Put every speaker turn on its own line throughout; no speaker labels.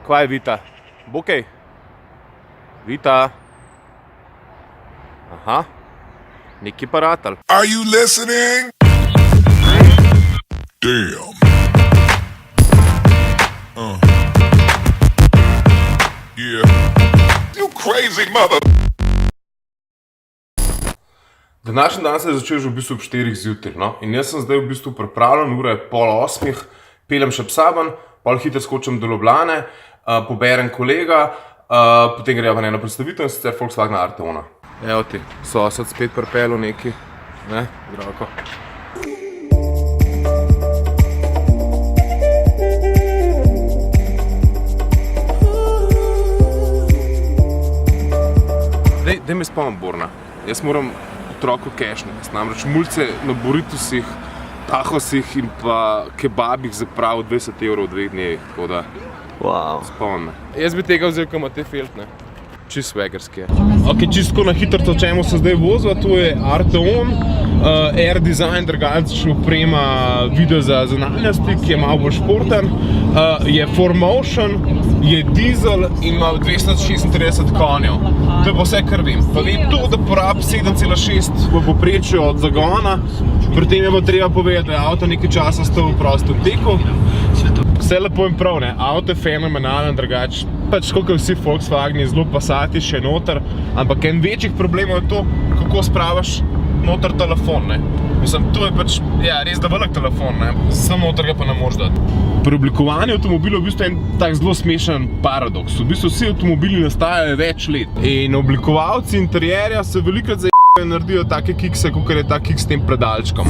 Kva je Vita? Bokej? Vita? Aha. Neki pa ratal.
Are you listening? Damn. Yeah. You crazy mother.
Današnji dan se je začel že v bistvu ob 4 zjutraj, no? In jaz sem zdaj v bistvu pripravljen, ura je 7:30, peljem še psa ven, pol hitro skočim do Ljubljane, poberem kolega, potem greva na eno predstavitev in sicer Volkswagen Arteona. Evo ti, sosed spet pripeljal neki, ne, Zdravko. Daj me spomnim, Borna, jaz moram otroku kešniti, namreč mulce na buritusih, tahosih in pa kebabih zapravil 20 € v 2 dnevih, tako da spomnim me. Jaz bi tega vzel, ko ima te feltne. Čist swagerski je. Ok, čisto na hitro to, čemu se zdaj vozva, to je Arteon, Air Design, drugače oprema video za zunanjosti, ki je malo bolj športen, je 4Motion, je dizel in ima 236 konjev. To je pa vse, kar vem. Pa vem to, da porabi 7,6 v povprečju od zagona, pri tem je pa treba povedati, da je avto nekaj časa stal v prostem teku. Vse lepo in prav, ne, avto je fenomenalen, drugače, pač koliko vsi Volkswageni, zelo Passati še noter, ampak en večjih problemov je to, kako spravaš noter telefon, ne. Mislim, to je pač, ja, res da velik telefon, ne, samo noter ga pa ne moreš dati. Pri oblikovanju avtomobilov je v bistvu en tak zelo smešen paradoks. V bistvu vsi avtomobili nastajajo več let in oblikovalci interierja se velikokrat zajebajo in naredijo take kikse, kakor je ta kiks s tem predalčkom.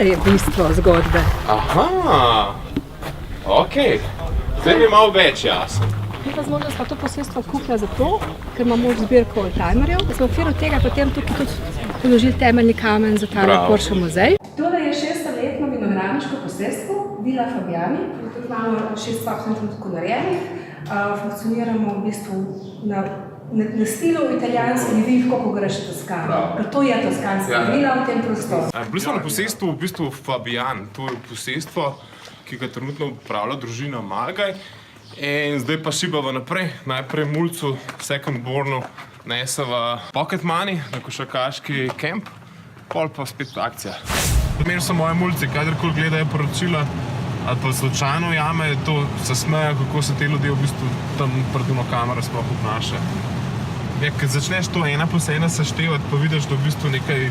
Je bistvo zgodbe.
Aha, okej. Zdaj mi je malo več jasno.
Mi pa zmožno smo to posestvo kupila zato, ker imamo zbirko oldtimerjev. Da smo v okviru tega potem tukaj tudi položili temeljni kamen za ta Porsche muzej. Tole je 600-letno vinogradniško posestvo Villa Fabiani. Tukaj imamo 6 faktorjev tako narejenih. Funkcioniramo v bistvu na stilu italijanskih vil, kako greš Toskano. Ker to je toskanska vila v tem prostoru.
Bili smo na posestvu v bistvu Fabian. To je posestvo, ki ga trenutno upravlja družina Malgaj. In zdaj pa šibava naprej. Najprej mulcu, second-bornu, neseva pocket money na košarkaški kemp, pol pa spet akcija. Primer so moje mulci, kadarkoli gledajo poročila ali pa slučajno jamejo, to se smejo, kako se te ljudje v bistvu tam pred ono kamero sploh obnašajo. Ja, kad začneš to 1+1 seštevati, pa vidiš, da v bistvu nekaj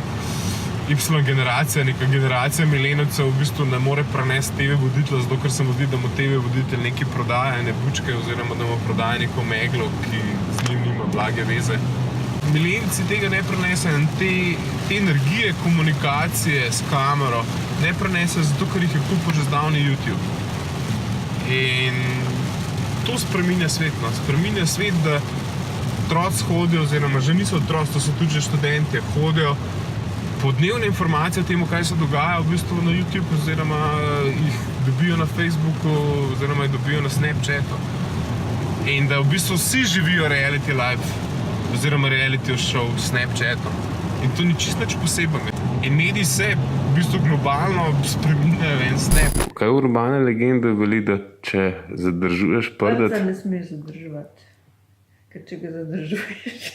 Y generacija, neka generacija milenijcev v bistvu ne more prenesti TV voditelja, zato ker se mu zdi, da mu TV voditelj nekaj prodaja, ne bučke, oziroma da mu prodaja neko meglo, ki z njim nima blage veze. Milenijci tega ne prenesejo in te energije komunikacije s kamero ne prenesejo, zato ker jih je kupil že zdavni YouTube. In to spreminja svet, no. Spreminja svet, da otroci hodijo, oziroma že niso otroci, to so tudi že študenti, hodijo po dnevne informacije o tem, kaj se dogaja v bistvu na YouTube, oziroma jih dobijo na Facebooku, oziroma jih dobijo na Snapchatu. In da v bistvu vsi živijo reality life, oziroma reality show s Snapchatom. In to ni čisto nič posebnega. In mediji se v bistvu globalno spreminjajo en Snap. Kaj urbane legende veli, da če zadržuješ prdat?
Prca ne smeš zadrževati. Ker če ga zadržuješ,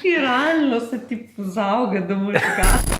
spiralno se ti pozavga do možga.